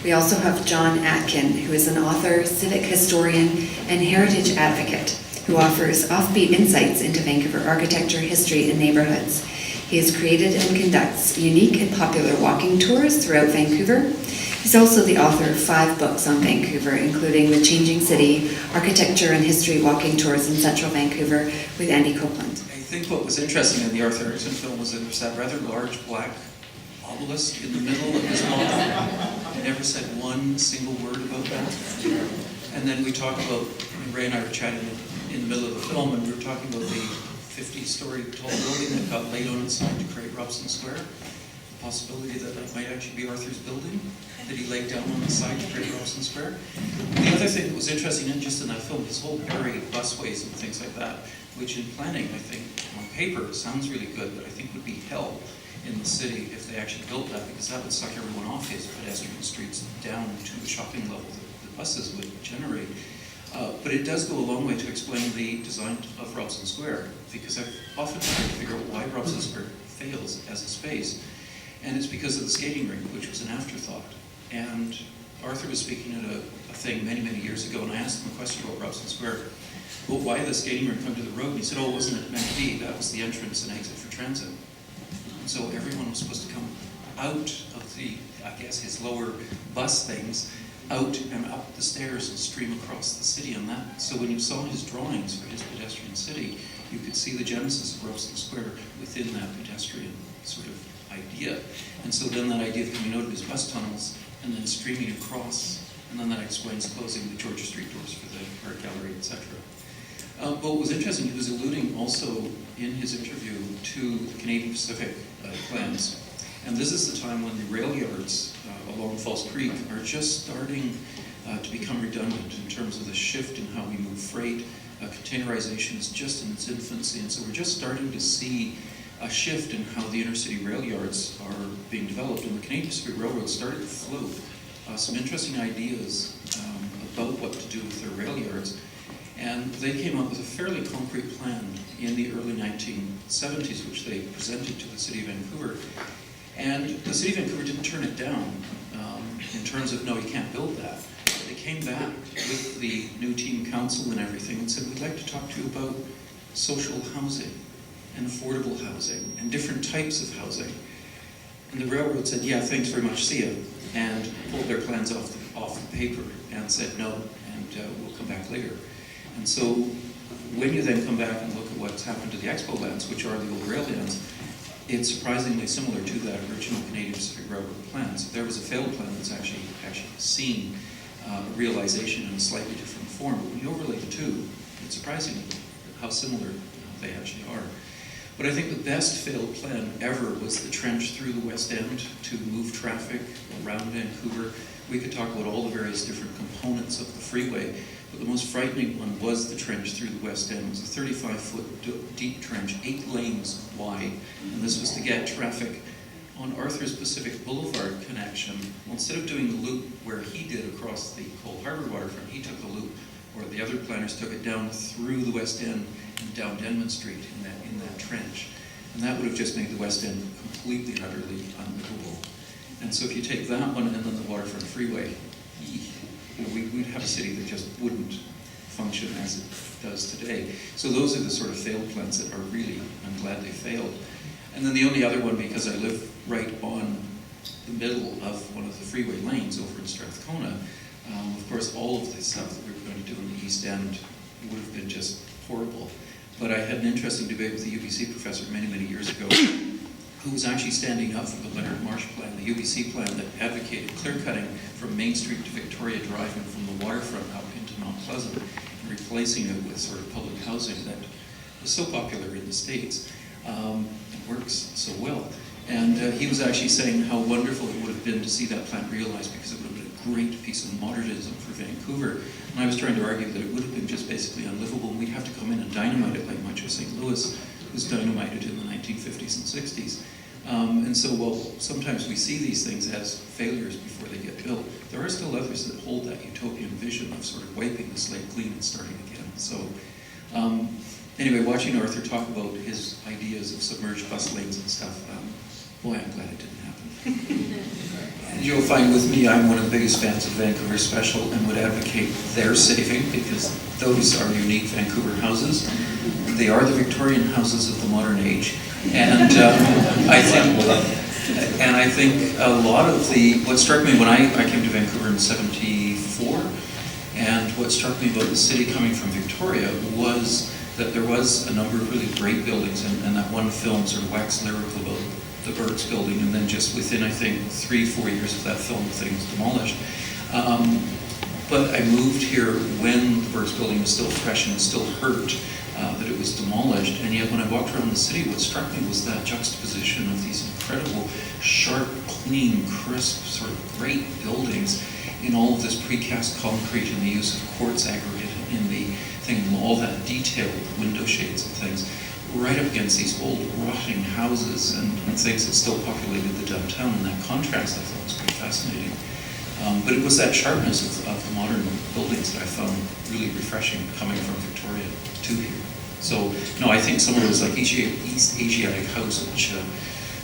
We also have John Atkin, who is an author, civic historian, and heritage advocate, who offers offbeat insights into Vancouver architecture, history, and neighborhoods. He has created and conducts unique and popular walking tours throughout Vancouver. He's also the author of 5 books on Vancouver, including The Changing City, Architecture and History Walking Tours in Central Vancouver with Andy Copeland. I think what was interesting in the Arthur Erickson film was that there's that rather large black obelisk in the middle of his model. I never said one single word about that. And then we talked about, Ray and I were chatting in the middle of the film, and we were talking about the 50-story tall building that got laid on its side to create Robson Square. The possibility that that might actually be Arthur's building that he laid down on the side to create Robson Square. The other thing that was interesting, and just in that film, his whole area of busways and things like that, which in planning, I think, on paper, sounds really good, but I think would be hell in the city if they actually built that, because that would suck everyone off his pedestrian streets down to the shopping level that the buses would generate. But it does go a long way to explain the design of Robson Square, because I've often tried to figure out why Robson Square fails as a space. And it's because of the skating rink, which was an afterthought. And Arthur was speaking at a thing many, many years ago, and I asked him a question about Robson Square. Well, why the skating rink under the road? And he said, oh, wasn't it meant to be? That was the entrance and exit for transit. And so everyone was supposed to come out of the, I guess, his lower bus things, out and up the stairs and stream across the city on that. So when you saw his drawings for his pedestrian city, you could see the genesis of Robson Square within that pedestrian sort of idea. And so then that idea of coming out of his bus tunnels and then streaming across, and then that explains closing the Georgia Street doors for the art gallery, etc. But what was interesting, he was alluding also in his interview to the Canadian Pacific plans. And this is the time when the rail yards along False Creek are just starting to become redundant in terms of the shift in how we move freight. Containerization is just in its infancy, and so we're just starting to see a shift in how the intercity rail yards are being developed. And the Canadian Pacific Railroad started to float some interesting ideas about what to do with their rail yards. And they came up with a fairly concrete plan in the early 1970s, which they presented to the City of Vancouver. And the City of Vancouver didn't turn it down in terms of, no, you can't build that. They came back with the new team council and everything and said, we'd like to talk to you about social housing and affordable housing and different types of housing. And the railroad said, yeah, thanks very much, see ya, and pulled their plans off the paper and said no, and we'll come back later. And so when you then come back and look at what's happened to the Expo lands, which are the old rail lands, it's surprisingly similar to that original Canadian Pacific Railroad plan. So there was a failed plan that's actually seen realization in a slightly different form. But when you overlay the two, it's surprising how similar they actually are. But I think the best failed plan ever was the trench through the West End to move traffic around Vancouver. We could talk about all the various different components of the freeway, but the most frightening one was the trench through the West End. It was a 35-foot deep trench, 8 lanes wide, and this was to get traffic on Arthur's Pacific Boulevard connection. Well, instead of doing the loop where he did across the Cole Harbour waterfront, he took the loop, or the other planners took it down through the West End and down Denman Street in that trench. And that would have just made the West End completely and utterly unlivable. And so if you take that one and then the waterfront freeway, we'd have a city that just wouldn't function as it does today. So those are the sort of failed plans that are really, I'm glad they failed. And then the only other one, because I live right on the middle of one of the freeway lanes over in Strathcona, of course all of the stuff that we were going to do in the East End would have been just horrible. But I had an interesting debate with the UBC professor many, many years ago, who was actually standing up for the Leonard Marsh plan, the UBC plan that advocated clear-cutting from Main Street to Victoria Drive and from the waterfront up into Mount Pleasant, and replacing it with sort of public housing that was so popular in the States and works so well. And he was actually saying how wonderful it would have been to see that plan realized, because it would have been a great piece of modernism for Vancouver. And I was trying to argue that it would have been just basically unlivable, and we'd have to come in and dynamite it like much of St. Louis was dynamited in the 1950s and 60s. And so while sometimes we see these things as failures before they get built, there are still others that hold that utopian vision of sort of wiping the slate clean and starting again. So anyway, watching Arthur talk about his ideas of submerged bus lanes and stuff, boy, I'm glad it didn't happen. You'll find with me, I'm one of the biggest fans of Vancouver Special and would advocate their saving because those are unique Vancouver houses. They are the Victorian houses of the modern age. And I think a lot of what struck me when I came to Vancouver in '74, and what struck me about the city coming from Victoria was that there was a number of really great buildings, and that one film sort of waxed lyrical about the Burke's building, and then just within, I think, 3-4 years of that film, the thing was demolished. But I moved here when the Burke's building was still fresh and still hurt that it was demolished, and yet when I walked around the city, what struck me was that juxtaposition of these incredible, sharp, clean, crisp, sort of great buildings in all of this precast concrete and the use of quartz aggregate in the thing, and all that detail, the window shades and things, right up against these old rotting houses and things that still populated the downtown, and that contrast I thought was pretty fascinating. But it was that sharpness of the modern buildings that I found really refreshing coming from Victoria to here. So, no, I think some of those, like East Asiatic House, which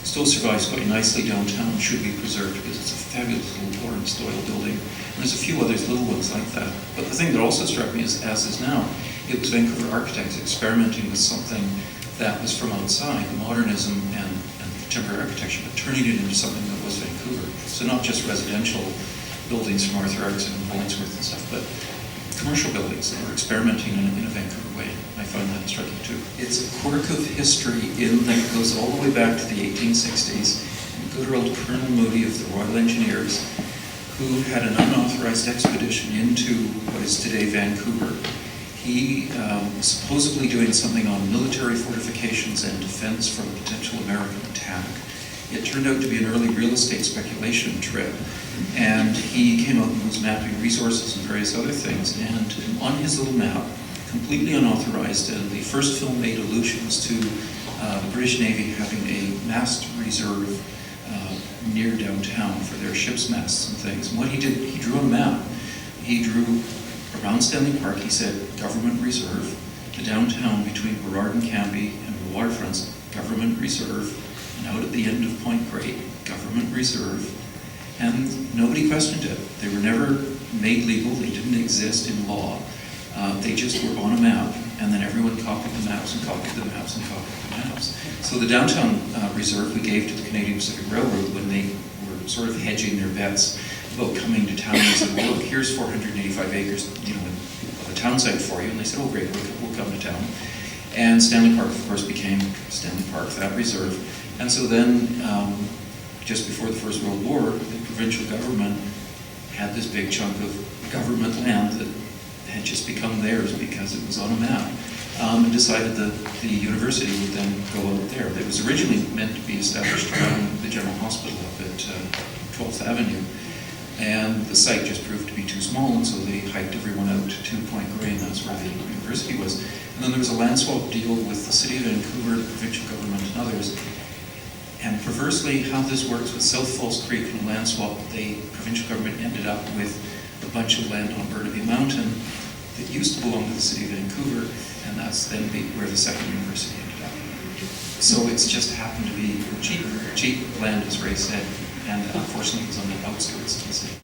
still survives quite nicely downtown, should be preserved because it's a fabulous little Lawrence Doyle building. And there's a few others, little ones like that. But the thing that also struck me is, as is now, it was Vancouver architects experimenting with something that was from outside, modernism and contemporary architecture, but turning it into something that was Vancouver. So not just residential buildings from Arthur Erickson and Hollingsworth and stuff, but commercial buildings that were experimenting in a Vancouver way. I found that striking too. It's a quirk of history in that it goes all the way back to the 1860s. And good old Colonel Moody of the Royal Engineers, who had an unauthorized expedition into what is today Vancouver. He was supposedly doing something on military fortifications and defense from a potential American attack. It turned out to be an early real estate speculation trip, and he came out and was mapping resources and various other things, and on his little map, completely unauthorized, and the first film made allusions to the British Navy having a mast reserve near downtown for their ship's masts and things. And what he did, he drew a map. He drew around Stanley Park, he said, government reserve, the downtown between Burrard and Cambie and the waterfronts, government reserve, and out at the end of Point Great, government reserve, and nobody questioned it. They were never made legal, they didn't exist in law, they just were on a map, and then everyone copied the maps and copied the maps and copied the maps. So the downtown reserve we gave to the Canadian Pacific Railroad when they were sort of hedging their bets about coming to town, and said, well, look, here's 485 acres, of a town site for you. And they said, oh, great, we'll come to town. And Stanley Park, of course, became Stanley Park, that reserve. And so then, just before the First World War, the provincial government had this big chunk of government land that had just become theirs because it was on a map, and decided that the university would then go out there. It was originally meant to be established around the General Hospital up at 12th Avenue. And the site just proved to be too small, and so they hiked everyone out to Point Grey, and that's where the university was. And then there was a land swap deal with the city of Vancouver, the provincial government, and others. And perversely, how this works with South Falls Creek and land swap, the provincial government ended up with a bunch of land on Burnaby Mountain that used to belong to the city of Vancouver, and that's then where the second university ended up. So it's just happened to be cheap land, as Ray said, and unfortunately it was on the outskirts of the city.